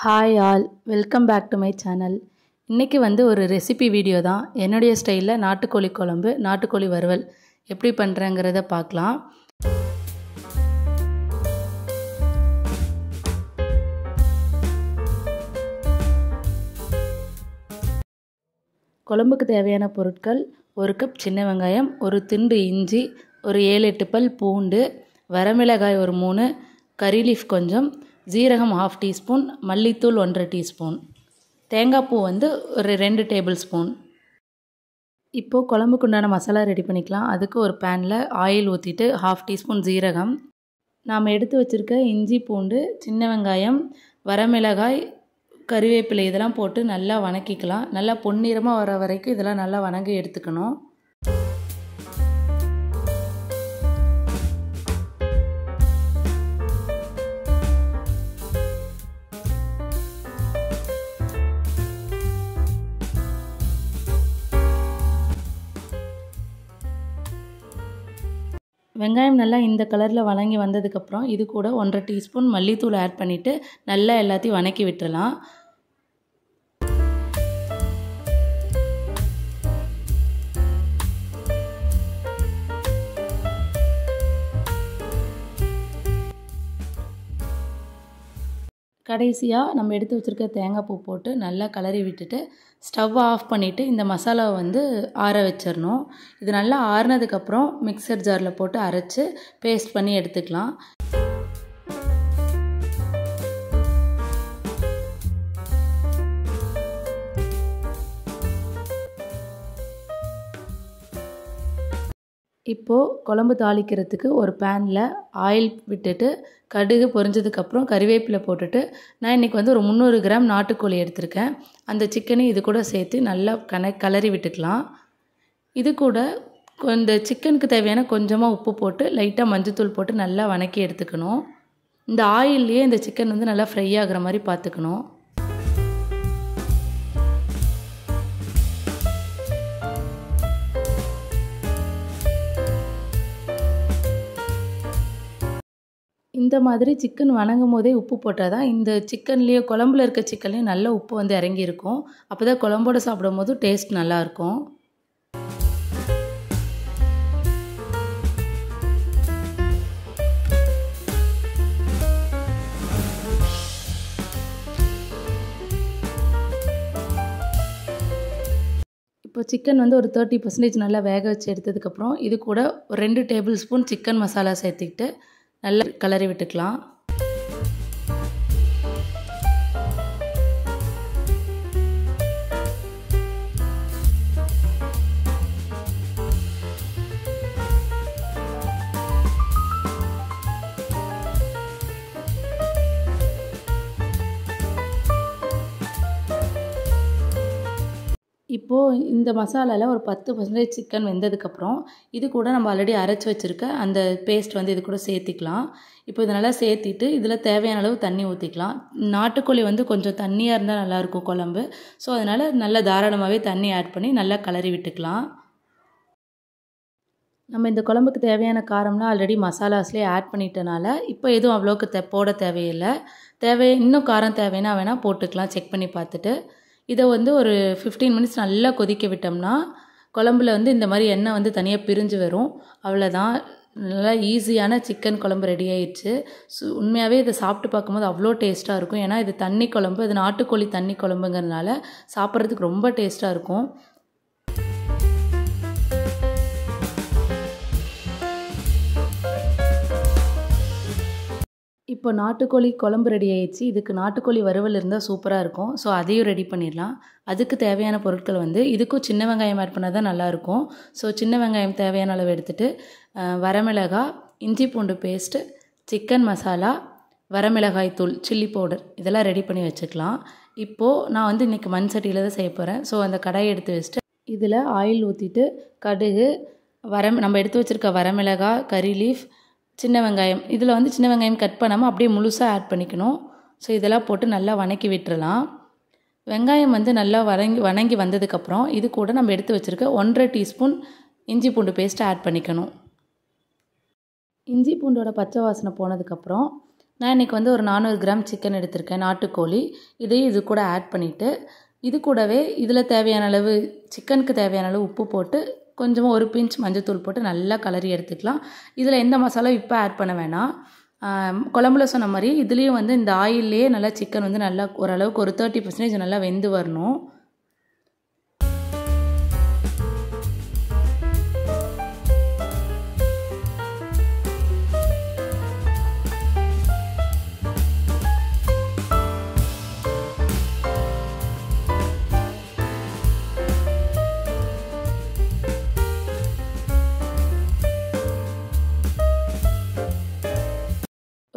Hi all, welcome back to my channel. இன்றைக்கி ஒரு recipe video தான். என்னுடைய ஸ்டைலில் நாட்டுக்கோழி குழம்பு, நாட்டுக்கோழி வறுவல் எப்படி பண்ணுறேங்கிறத பார்க்கலாம். குழம்புக்கு தேவையான பொருட்கள்: 1 கப் சின்ன வெங்காயம், ஒரு துண்டு இஞ்சி, ஒரு 7-8 பல் பூண்டு, வரமிளகாய் ஒரு 3, கறி லீஃப் கொஞ்சம், ஜீரகம் 1/2 டீஸ்பூன், மல்லித்தூள் 1/2 டீஸ்பூன், தேங்காய் பூ ஒரு 2 டேபிள் ஸ்பூன். இப்போது குழம்புக்கு உண்டான மசாலா ரெடி பண்ணிக்கலாம். அதுக்கு ஒரு பேனில் ஆயில் ஊற்றிட்டு 1/2 டீஸ்பூன் ஜீரகம், நாம் எடுத்து வச்சுருக்க இஞ்சி, பூண்டு, சின்ன வெங்காயம், வரமிளகாய், கறிவேப்பிலை இதெல்லாம் போட்டு நல்லா வணக்கிக்கலாம். நல்லா பொன்னிறமாக வர வரைக்கும் இதெல்லாம் நல்லா வணங்கி எடுத்துக்கணும். வெங்காயம் நல்லா இந்த கலரில் வதங்கி வந்ததுக்கப்புறம் இது கூட 1/2 டீஸ்பூன் மல்லித்தூள் ஆட் பண்ணிவிட்டு நல்லா எல்லாத்தையும் வதக்கி விட்டுறலாம். கடைசியாக நம்ம எடுத்து வச்சுருக்க தேங்காய் பூ போட்டு நல்லா கலரி விட்டுட்டு ஸ்டவ் ஆஃப் பண்ணிவிட்டு இந்த மசாலாவை ஆற வச்சிடணும். இது நல்லா ஆறுனதுக்கப்புறம் மிக்சர் ஜாரில் போட்டு அரைச்சி பேஸ்ட் பண்ணி எடுத்துக்கலாம். இப்போது குழம்பு தாளிக்கிறதுக்கு ஒரு பேனில் ஆயில் விட்டுட்டு கடுகு பொரிஞ்சதுக்கப்புறம் கறிவேப்பிலை போட்டுட்டு நான் இன்றைக்கி ஒரு 300 கிராம் நாட்டுக்கோழி எடுத்திருக்கேன். அந்த சிக்கனை இது கூட சேர்த்து நல்லா கலரி விட்டுக்கலாம். இது கூட இந்த சிக்கனுக்கு தேவையான கொஞ்சமாக உப்பு போட்டு லைட்டாக மஞ்சத்தூள் போட்டு நல்லா வதக்கி எடுத்துக்கணும். இந்த ஆயில்லையே இந்த சிக்கன் நல்லா ஃப்ரை ஆகிற மாதிரி பார்த்துக்கணும். இந்த மாதிரி சிக்கன் வணங்கும் போதே உப்பு போட்டால் தான் இந்த சிக்கன்லேயே குழம்புல இருக்க சிக்கன்லேயும் நல்ல உப்பு இறங்கியிருக்கும். அப்போ தான் குழம்போடு சாப்பிடும் போது டேஸ்ட் நல்லாயிருக்கும். இப்போ சிக்கன் ஒரு 30% நல்லா வேக வச்சு எடுத்ததுக்கப்புறம் இது கூட ஒரு 2 டேபிள் ஸ்பூன் சிக்கன் மசாலா சேர்த்துக்கிட்டு நல்லா கலரி விட்டுக்கலாம். இப்போது இந்த மசாலாவில் ஒரு 10% சிக்கன் வெந்ததுக்கப்புறம் இது கூட நம்ம ஆல்ரெடி அரைச்சி வச்சுருக்க அந்த பேஸ்ட் இது கூட சேர்த்திக்கலாம். இப்போ இது நல்லா சேர்த்திட்டு இதில் தேவையான அளவு தண்ணி ஊற்றிக்கலாம். நாட்டுக்கோழி கொஞ்சம் தண்ணியாக இருந்தால் நல்லாயிருக்கும் குழம்பு. ஸோ அதனால் நல்லா தாராளமாகவே தண்ணி ஆட் பண்ணி நல்லா கலரி விட்டுக்கலாம். நம்ம இந்த குழம்புக்கு தேவையான காரம்லாம் ஆல்ரெடி மசாலாஸ்லேயே ஆட் பண்ணிட்டனால இப்போ எதுவும் அவ்வளோக்கு போட தேவையில்லை. இன்னும் காரம் தேவைன்னா வேணால் போட்டுக்கலாம், செக் பண்ணி பார்த்துட்டு. இதை ஒரு 15 மினிட்ஸ் நல்லா கொதிக்க விட்டோம்னா குழம்புல இந்த மாதிரி எண்ணெய் தனியாக பிரிஞ்சு வரும். அவ்வளோதான், நல்லா ஈஸியான சிக்கன் குழம்பு ரெடி ஆயிடுச்சு. உண்மையாகவே இதை சாப்பிட்டு பார்க்கும்போது அவ்வளோ டேஸ்ட்டாக இருக்கும். ஏன்னா இது தண்ணி குழம்பு, இது நாட்டுக்கோழி தண்ணி குழம்புங்கிறதுனால சாப்பிட்றதுக்கு ரொம்ப டேஸ்ட்டாக இருக்கும். இப்போ நாட்டுக்கோழி குழம்பு ரெடி ஆயிடுச்சு. இதுக்கு நாட்டுக்கோழி வறுவல் இருந்தால் சூப்பராக இருக்கும். ஸோ அதையும் ரெடி பண்ணிடலாம். அதுக்கு தேவையான பொருட்கள் இதுக்கும் சின்ன வெங்காயம் ஆட் பண்ணால் தான் நல்லாயிருக்கும். ஸோ சின்ன வெங்காயம் தேவையான அளவு எடுத்துகிட்டு வரமிளகாய், இஞ்சி பூண்டு பேஸ்ட்டு, சிக்கன் மசாலா, வரமிளகாய் தூள், சில்லி பவுடர் இதெல்லாம் ரெடி பண்ணி வச்சுக்கலாம். இப்போது நான் இன்றைக்கி மண் சட்டியில் தான் செய்ய போகிறேன். ஸோ அந்த கடாயை எடுத்து வச்சுட்டு இதில் ஆயில் ஊற்றிட்டு கடுகு, நம்ம எடுத்து வச்சுருக்க வரமிளகாய், கறி லீஃப், சின்ன வெங்காயம், இதில் சின்ன வெங்காயம் கட் பண்ணாமல் அப்படியே முழுசாக ஆட் பண்ணிக்கணும். ஸோ இதெல்லாம் போட்டு நல்லா வதக்கி விட்டுறலாம். வெங்காயம் நல்லா வதங்கி வந்ததுக்கப்புறம் இது கூட நம்ம எடுத்து வச்சுருக்க 1/2 டீஸ்பூன் இஞ்சி பூண்டு பேஸ்ட்டு ஆட் பண்ணிக்கணும். இஞ்சி பூண்டோட பச்சை வாசனை போனதுக்கப்புறம் நான் இன்றைக்கி வந்து ஒரு 400 கிராம் சிக்கன் எடுத்திருக்கேன், நாட்டுக்கோழி. இதையும் இது கூட ஆட் பண்ணிவிட்டு, இது கூடவே இதில் தேவையான அளவு சிக்கனுக்கு தேவையான அளவு உப்பு போட்டு கொஞ்சமாக 1 பிஞ்ச் மஞ்சத்தூள் போட்டு நல்லா கலரி எடுத்துக்கலாம். இதில் எந்த மசாலாவும் இப்போ ஆட் பண்ண வேணாம். குழம்புல சொன்ன மாதிரி இதுலேயும் வந்து இந்த ஆயில்லையே நல்லா சிக்கன் வந்து நல்லா ஓரளவுக்கு ஒரு 30% நல்லா வெந்து வரணும்.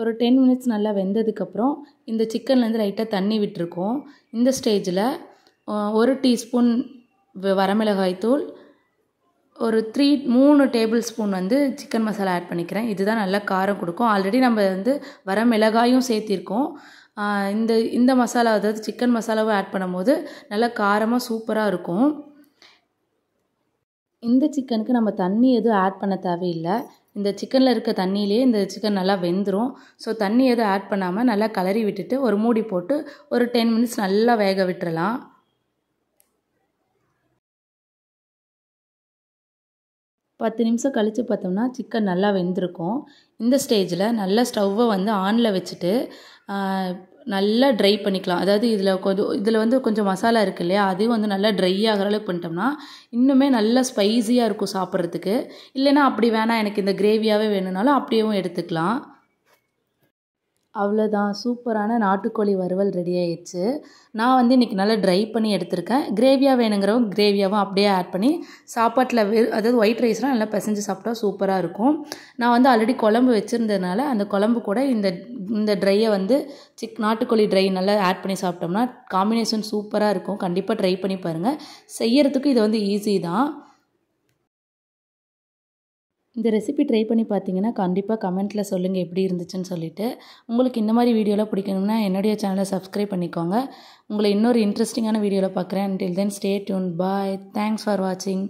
ஒரு 10 மினிட்ஸ் நல்லா வெந்ததுக்கப்புறம் இந்த சிக்கன்லேருந்து லைட்டாக தண்ணி விட்டுருக்கோம். இந்த ஸ்டேஜில் 1 டீஸ்பூன் வரமிளகாய் தூள், ஒரு 3 டேபிள் ஸ்பூன் வந்து சிக்கன் மசாலா ஆட் பண்ணிக்கிறேன். இதுதான் நல்லா காரம் கொடுக்கும். ஆல்ரெடி நம்ம வந்து வரமிளகாயும் சேர்த்திருக்கோம். இந்த மசாலா, அதாவது சிக்கன் மசாலாவும் ஆட் பண்ணும்போது நல்லா காரமாக சூப்பராக இருக்கும். இந்த சிக்கனுக்கு நம்ம தண்ணி எதுவும் ஆட் பண்ண தேவையில்லை. இந்த சிக்கனில் இருக்க தண்ணியிலேயே இந்த சிக்கன் நல்லா வெந்துடும். ஸோ தண்ணி எதுவும் ஆட் பண்ணாமல் நல்லா கலரி விட்டுட்டு ஒரு மூடி போட்டு ஒரு 10 மினிட்ஸ் நல்லா வேக விட்டுறலாம். பத்து நிமிஷம் கழித்து பார்த்தோம்னா சிக்கன் நல்லா வெந்திருக்கும். இந்த ஸ்டேஜில் நல்லா ஸ்டவ்வை வந்து ஆனில் வச்சுட்டு நல்லா ட்ரை பண்ணிக்கலாம். அதாவது இதில் வந்து கொஞ்சம் மசாலா இருக்குது இல்லையா, அதையும் வந்து நல்லா ட்ரை ஆகிற அளவுக்கு பண்ணிட்டோம்னா இன்னுமே நல்லா ஸ்பைஸியாக இருக்கும் சாப்பிட்றதுக்கு. இல்லைன்னா அப்படி வேணாம், எனக்கு இந்த கிரேவியாகவே வேணும்னாலும் அப்படியேவும் எடுத்துக்கலாம். அவ்வளோதான், சூப்பரான நாட்டுக்கோழி வறுவல் ரெடி ஆயிடுச்சு. நான் வந்து இன்றைக்கி நல்லா ட்ரை பண்ணி எடுத்திருக்கேன். கிரேவியாக வேணுங்கிறவங்க கிரேவியாகவும் அப்படியே ஆட் பண்ணி சாப்பாட்டில் அதாவது ஒயிட் ரைஸ்லாம் நல்லா பிசைஞ்சு சாப்பிட்டா சூப்பராக இருக்கும். நான் வந்து ஆல்ரெடி குழம்பு வச்சுருந்ததுனால அந்த குழம்பு கூட இந்த ட்ரையை வந்து நாட்டுக்கோழி ட்ரை நல்லா ஆட் பண்ணி சாப்பிட்டோம்னா காம்பினேஷன் சூப்பராக இருக்கும். கண்டிப்பாக ட்ரை பண்ணி பாருங்கள். செய்யறதுக்கு இது வந்து ஈஸி தான். இந்த ரெசிபி ட்ரை பண்ணி பார்த்தீங்கன்னா கண்டிப்பாக கமெண்ட்டில் சொல்லுங்கள் எப்படி இருந்துச்சுன்னு சொல்லிவிட்டு. உங்களுக்கு இந்த மாதிரி வீடியோலாம் பிடிக்கணும்னா என்னுடைய சேனலை சப்ஸ்கிரைப் பண்ணிக்கோங்க. உங்களை இன்னொரு இன்ட்ரெஸ்டிங்கான வீடியோவில் பார்க்குறேன். Until then, stay tuned. Bye. Thanks for watching.